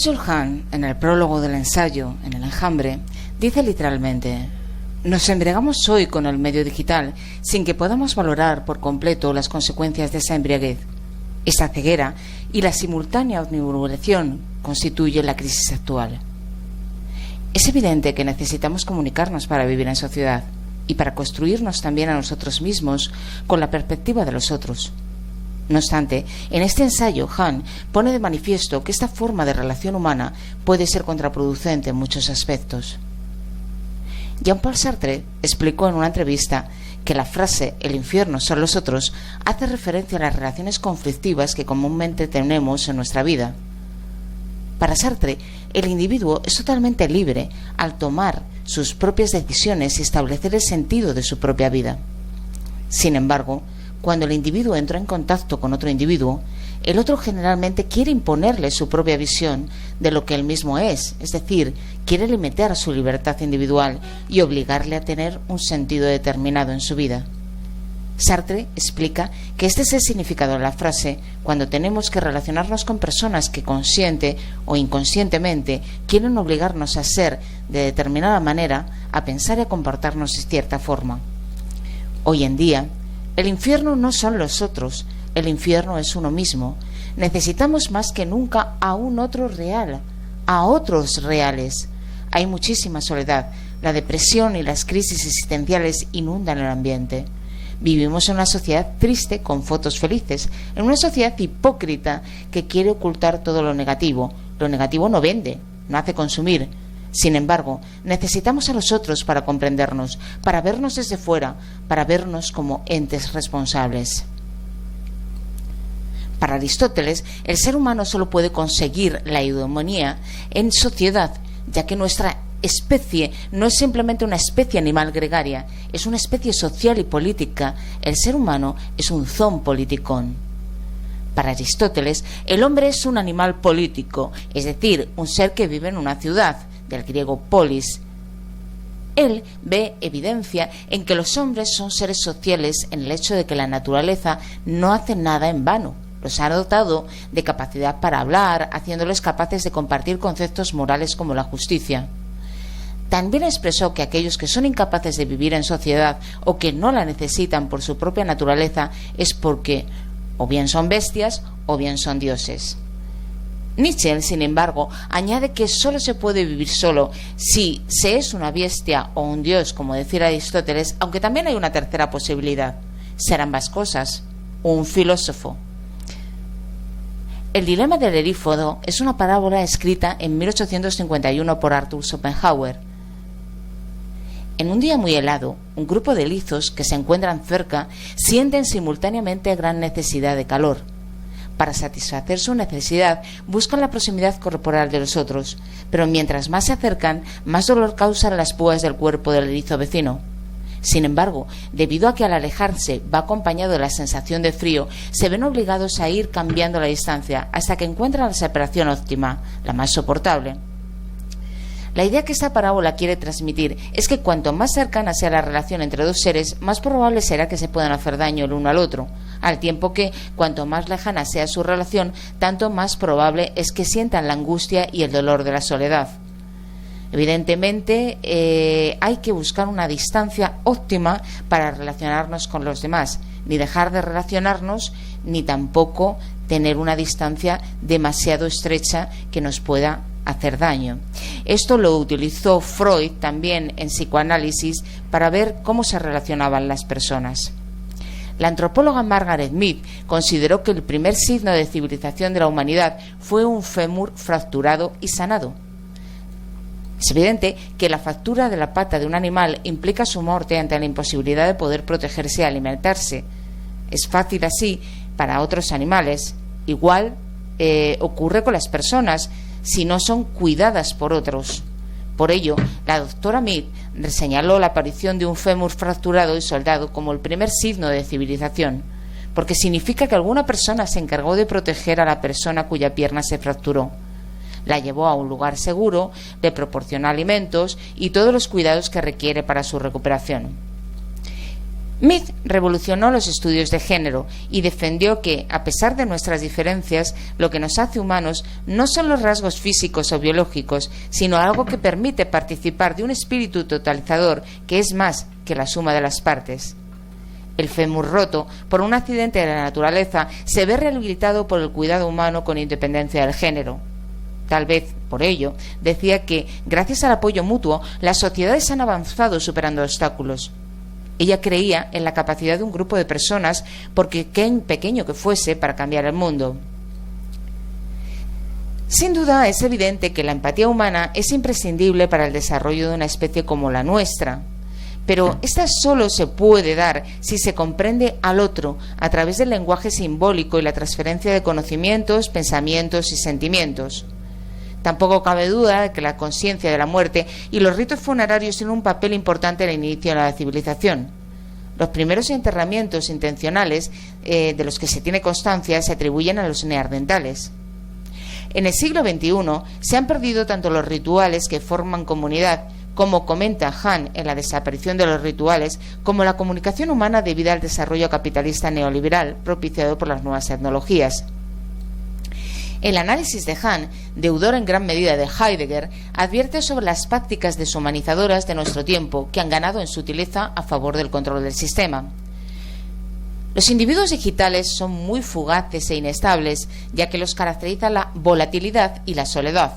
Byung-Chul Han, en el prólogo del ensayo En el enjambre, dice literalmente: nos embriagamos hoy con el medio digital sin que podamos valorar por completo las consecuencias de esa embriaguez. Esa ceguera y la simultánea omnivulación constituyen la crisis actual. Es evidente que necesitamos comunicarnos para vivir en sociedad y para construirnos también a nosotros mismos con la perspectiva de los otros. No obstante, en este ensayo, Han pone de manifiesto que esta forma de relación humana puede ser contraproducente en muchos aspectos. Jean-Paul Sartre explicó en una entrevista que la frase «el infierno son los otros» hace referencia a las relaciones conflictivas que comúnmente tenemos en nuestra vida. Para Sartre, el individuo es totalmente libre al tomar sus propias decisiones y establecer el sentido de su propia vida. Sin embargo, cuando el individuo entra en contacto con otro individuo, el otro generalmente quiere imponerle su propia visión de lo que él mismo es decir, quiere limitar su libertad individual y obligarle a tener un sentido determinado en su vida. Sartre explica que este es el significado de la frase cuando tenemos que relacionarnos con personas que consciente o inconscientemente quieren obligarnos a ser de determinada manera, a pensar y a comportarnos de cierta forma. Hoy en día, el infierno no son los otros, el infierno es uno mismo. Necesitamos más que nunca a un otro real, a otros reales. Hay muchísima soledad, la depresión y las crisis existenciales inundan el ambiente. Vivimos en una sociedad triste con fotos felices, en una sociedad hipócrita que quiere ocultar todo lo negativo. Lo negativo no vende, no hace consumir. Sin embargo, necesitamos a los otros para comprendernos, para vernos desde fuera, para vernos como entes responsables. Para Aristóteles, el ser humano solo puede conseguir la eudemonía en sociedad, ya que nuestra especie no es simplemente una especie animal gregaria, es una especie social y política. El ser humano es un zoon politikon. Para Aristóteles, el hombre es un animal político, es decir, un ser que vive en una ciudad, del griego polis. Él ve evidencia en que los hombres son seres sociales en el hecho de que la naturaleza no hace nada en vano. Los ha dotado de capacidad para hablar, haciéndoles capaces de compartir conceptos morales como la justicia. También expresó que aquellos que son incapaces de vivir en sociedad o que no la necesitan por su propia naturaleza es porque o bien son bestias o bien son dioses. Nietzsche, sin embargo, añade que solo se puede vivir solo si se es una bestia o un dios, como decía Aristóteles, aunque también hay una tercera posibilidad: ser ambas cosas, un filósofo. El dilema del erífodo es una parábola escrita en 1851 por Arthur Schopenhauer. En un día muy helado, un grupo de erizos que se encuentran cerca sienten simultáneamente gran necesidad de calor. Para satisfacer su necesidad, buscan la proximidad corporal de los otros, pero mientras más se acercan, más dolor causan las púas del cuerpo del erizo vecino. Sin embargo, debido a que al alejarse va acompañado de la sensación de frío, se ven obligados a ir cambiando la distancia hasta que encuentran la separación óptima, la más soportable. La idea que esta parábola quiere transmitir es que cuanto más cercana sea la relación entre dos seres, más probable será que se puedan hacer daño el uno al otro, al tiempo que cuanto más lejana sea su relación, tanto más probable es que sientan la angustia y el dolor de la soledad. Evidentemente, hay que buscar una distancia óptima para relacionarnos con los demás, ni dejar de relacionarnos, ni tampoco tener una distancia demasiado estrecha que nos pueda hacer daño. Esto lo utilizó Freud también en psicoanálisis para ver cómo se relacionaban las personas. La antropóloga Margaret Mead consideró que el primer signo de civilización de la humanidad fue un fémur fracturado y sanado. Es evidente que la fractura de la pata de un animal implica su muerte ante la imposibilidad de poder protegerse y alimentarse. Es fácil así para otros animales. Igual ocurre con las personas si no son cuidadas por otros. Por ello, la doctora Mead señaló la aparición de un fémur fracturado y soldado como el primer signo de civilización, porque significa que alguna persona se encargó de proteger a la persona cuya pierna se fracturó. La llevó a un lugar seguro, le proporcionó alimentos y todos los cuidados que requiere para su recuperación. Mead revolucionó los estudios de género y defendió que, a pesar de nuestras diferencias, lo que nos hace humanos no son los rasgos físicos o biológicos, sino algo que permite participar de un espíritu totalizador que es más que la suma de las partes. El fémur roto por un accidente de la naturaleza se ve rehabilitado por el cuidado humano con independencia del género. Tal vez, por ello, decía que, gracias al apoyo mutuo, las sociedades han avanzado superando obstáculos. Ella creía en la capacidad de un grupo de personas, porque qué pequeño que fuese, para cambiar el mundo. Sin duda, es evidente que la empatía humana es imprescindible para el desarrollo de una especie como la nuestra. Pero esta solo se puede dar si se comprende al otro a través del lenguaje simbólico y la transferencia de conocimientos, pensamientos y sentimientos. Tampoco cabe duda de que la conciencia de la muerte y los ritos funerarios tienen un papel importante en el inicio de la civilización. Los primeros enterramientos intencionales de los que se tiene constancia se atribuyen a los neandertales. En el siglo XXI se han perdido tanto los rituales que forman comunidad, como comenta Hahn en La desaparición de los rituales, como la comunicación humana debido al desarrollo capitalista neoliberal propiciado por las nuevas tecnologías. El análisis de Hahn, deudor en gran medida de Heidegger, advierte sobre las prácticas deshumanizadoras de nuestro tiempo que han ganado en sutileza a favor del control del sistema. Los individuos digitales son muy fugaces e inestables, ya que los caracteriza la volatilidad y la soledad.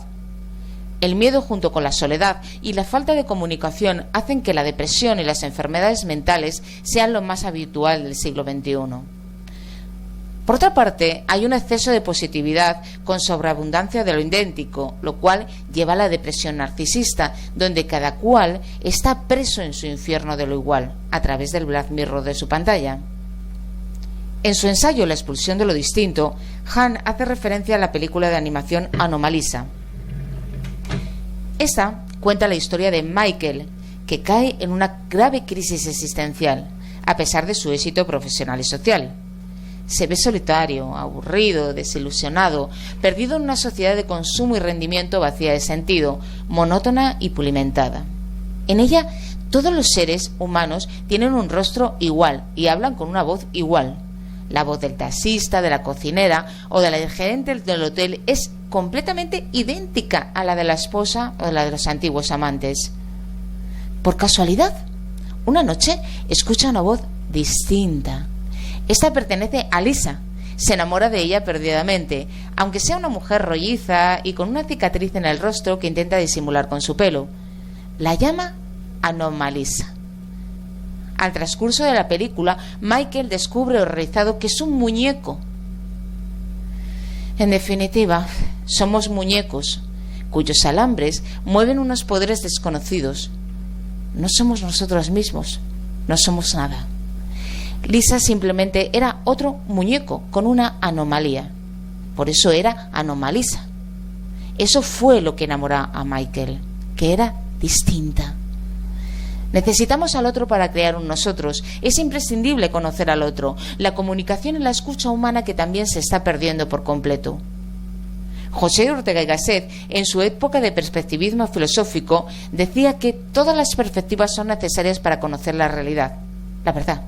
El miedo, junto con la soledad y la falta de comunicación, hacen que la depresión y las enfermedades mentales sean lo más habitual del siglo XXI. Por otra parte, hay un exceso de positividad con sobreabundancia de lo idéntico, lo cual lleva a la depresión narcisista, donde cada cual está preso en su infierno de lo igual, a través del Black Mirror de su pantalla. En su ensayo La expulsión de lo distinto, Hahn hace referencia a la película de animación Anomalisa. Esta cuenta la historia de Michael, que cae en una grave crisis existencial, a pesar de su éxito profesional y social. Se ve solitario, aburrido, desilusionado, perdido en una sociedad de consumo y rendimiento vacía de sentido, monótona y pulimentada. En ella, todos los seres humanos tienen un rostro igual y hablan con una voz igual. La voz del taxista, de la cocinera o de la del gerente del hotel es completamente idéntica a la de la esposa o de la de los antiguos amantes. Por casualidad, una noche escucha una voz distinta. Esta pertenece a Lisa. Se enamora de ella perdidamente, aunque sea una mujer rolliza y con una cicatriz en el rostro que intenta disimular con su pelo. La llama Anomalisa. Al transcurso de la película, Michael descubre horrorizado que es un muñeco. En definitiva, somos muñecos cuyos alambres mueven unos poderes desconocidos. No somos nosotros mismos, no somos nada. Lisa simplemente era otro muñeco con una anomalía. Por eso era Anomalisa. Eso fue lo que enamoró a Michael, que era distinta. Necesitamos al otro para crear un nosotros. Es imprescindible conocer al otro. La comunicación y la escucha humana que también se está perdiendo por completo. José Ortega y Gasset, en su época de perspectivismo filosófico, decía que todas las perspectivas son necesarias para conocer la realidad, la verdad.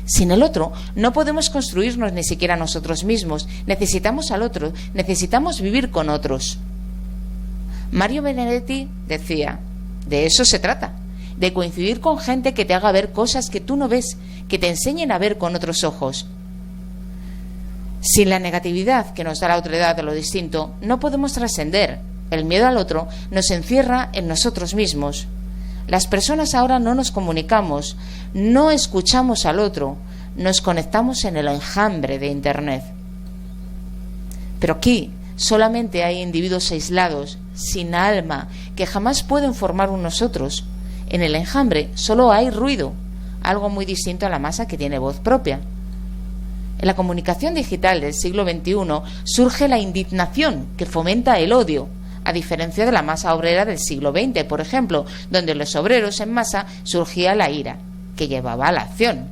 Sin el otro no podemos construirnos ni siquiera nosotros mismos. Necesitamos al otro, necesitamos vivir con otros. Mario Benedetti decía, de eso se trata, de coincidir con gente que te haga ver cosas que tú no ves, que te enseñen a ver con otros ojos. Sin la negatividad que nos da la otredad de lo distinto, no podemos trascender. El miedo al otro nos encierra en nosotros mismos. Las personas ahora no nos comunicamos, no escuchamos al otro, nos conectamos en el enjambre de Internet. Pero aquí solamente hay individuos aislados, sin alma, que jamás pueden formar un nosotros. En el enjambre solo hay ruido, algo muy distinto a la masa que tiene voz propia. En la comunicación digital del siglo XXI surge la indignación que fomenta el odio, a diferencia de la masa obrera del siglo XX, por ejemplo, donde los obreros en masa surgía la ira, que llevaba a la acción.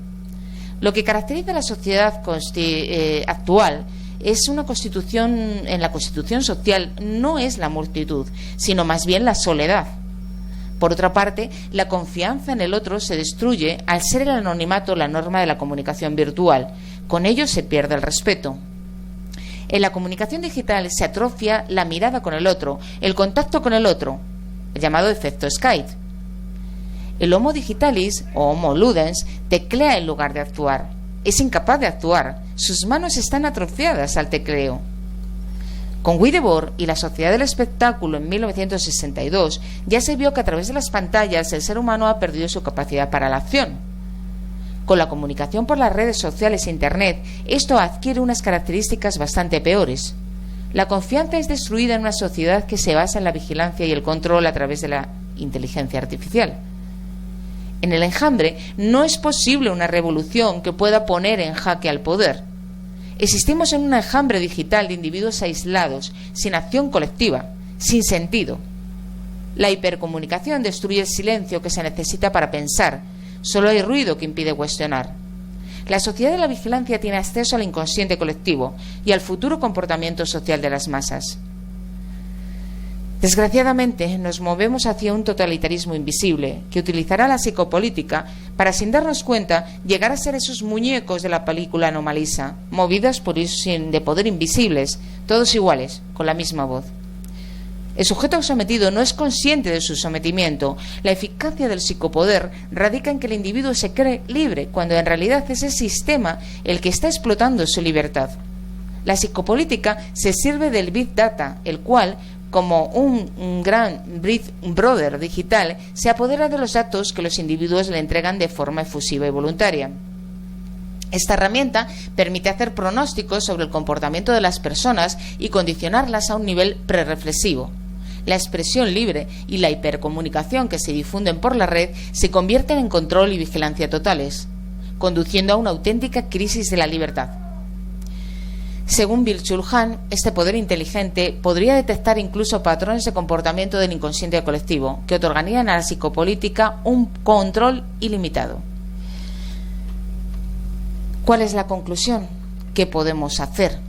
Lo que caracteriza a la sociedad actual es una constitución, en la constitución social no es la multitud, sino más bien la soledad. Por otra parte, la confianza en el otro se destruye al ser el anonimato la norma de la comunicación virtual. Con ello se pierde el respeto. En la comunicación digital se atrofia la mirada con el otro, el contacto con el otro, el llamado efecto Skype. El Homo digitalis o Homo ludens teclea en lugar de actuar. Es incapaz de actuar. Sus manos están atrofiadas al tecleo. Con Guy Debord y la Sociedad del Espectáculo en 1962 ya se vio que a través de las pantallas el ser humano ha perdido su capacidad para la acción. Con la comunicación por las redes sociales e Internet, esto adquiere unas características bastante peores. La confianza es destruida en una sociedad que se basa en la vigilancia y el control a través de la inteligencia artificial. En el enjambre no es posible una revolución que pueda poner en jaque al poder. Existimos en un enjambre digital de individuos aislados, sin acción colectiva, sin sentido. La hipercomunicación destruye el silencio que se necesita para pensar. Solo hay ruido que impide cuestionar. La sociedad de la vigilancia tiene acceso al inconsciente colectivo y al futuro comportamiento social de las masas. Desgraciadamente, nos movemos hacia un totalitarismo invisible que utilizará la psicopolítica para, sin darnos cuenta, llegar a ser esos muñecos de la película Anomalisa, movidas por hilos de poder invisibles, todos iguales, con la misma voz. El sujeto sometido no es consciente de su sometimiento. La eficacia del psicopoder radica en que el individuo se cree libre, cuando en realidad es el sistema el que está explotando su libertad. La psicopolítica se sirve del Big Data, el cual, como un gran Big Brother digital, se apodera de los datos que los individuos le entregan de forma efusiva y voluntaria. Esta herramienta permite hacer pronósticos sobre el comportamiento de las personas y condicionarlas a un nivel prereflexivo. La expresión libre y la hipercomunicación que se difunden por la red se convierten en control y vigilancia totales, conduciendo a una auténtica crisis de la libertad. Según Byung-Chul Han, este poder inteligente podría detectar incluso patrones de comportamiento del inconsciente colectivo que otorgarían a la psicopolítica un control ilimitado. ¿Cuál es la conclusión? ¿Qué podemos hacer?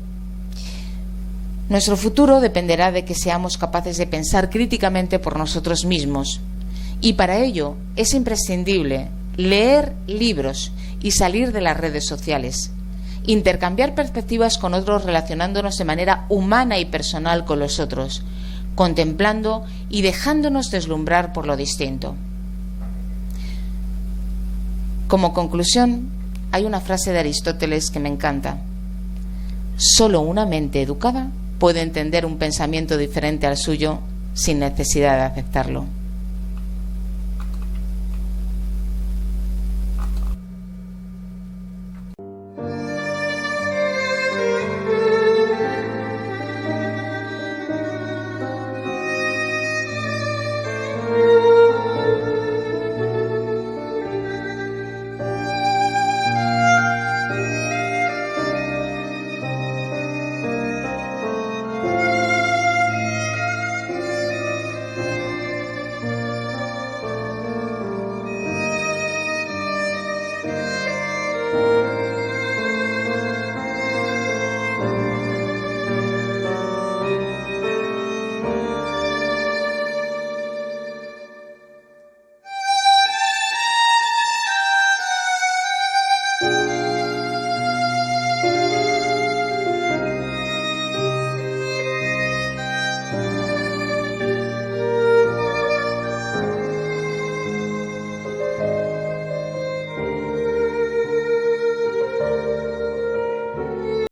Nuestro futuro dependerá de que seamos capaces de pensar críticamente por nosotros mismos. Y para ello es imprescindible leer libros y salir de las redes sociales. Intercambiar perspectivas con otros relacionándonos de manera humana y personal con los otros, contemplando y dejándonos deslumbrar por lo distinto. Como conclusión, hay una frase de Aristóteles que me encanta. Solo una mente educada puede entender un pensamiento diferente al suyo sin necesidad de aceptarlo.